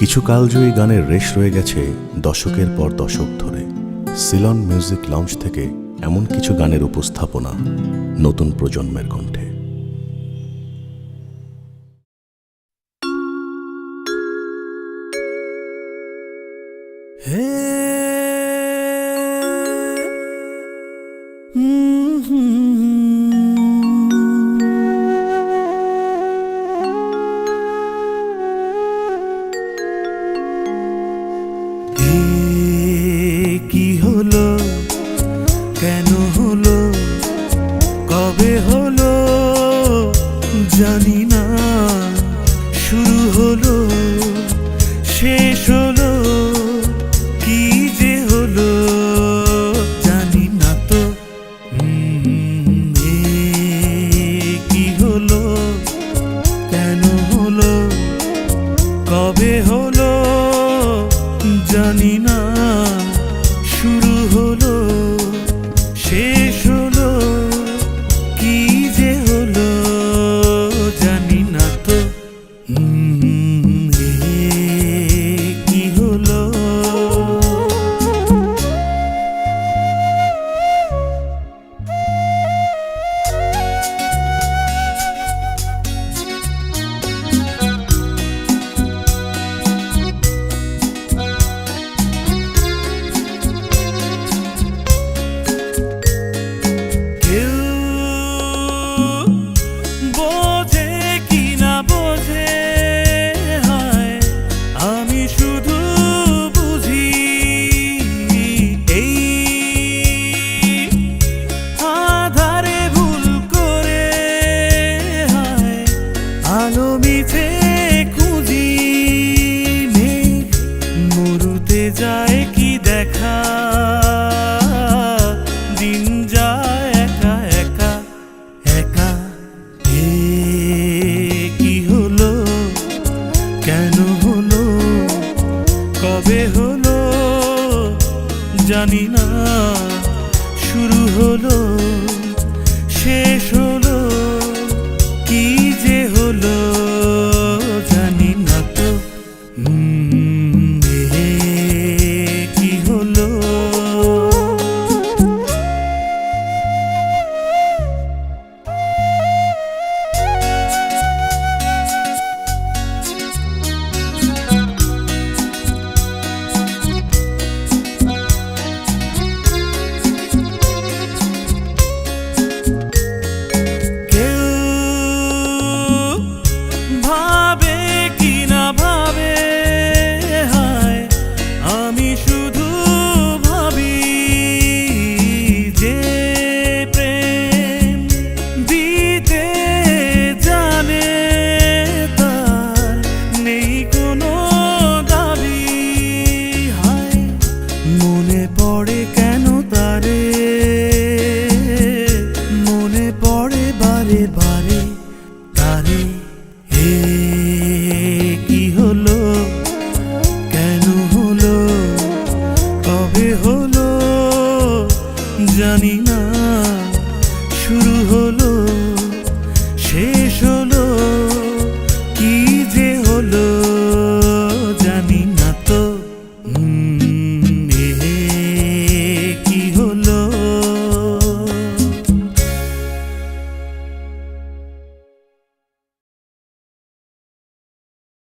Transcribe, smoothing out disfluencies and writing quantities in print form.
কিছু কালজয়ী গানের রেশ রয়ে গেছে দশকের পর দশক ধরে। সিলন মিউজিক লাউঞ্জ থেকে এমন কিছু গানের উপস্থাপনা নতুন প্রজন্মের কণ্ঠে। কি হলো, কেন হলো, কবে হলো জানি না। শুরু হলো, শেষ হলো, কি যে হলো জানি না তো। কি হলো, কেন হলো, কবে হলো জানি না। শুরু হলো, শেষ হলো, কি যে হলো জানি না তো। কি হলো, আলো মিছে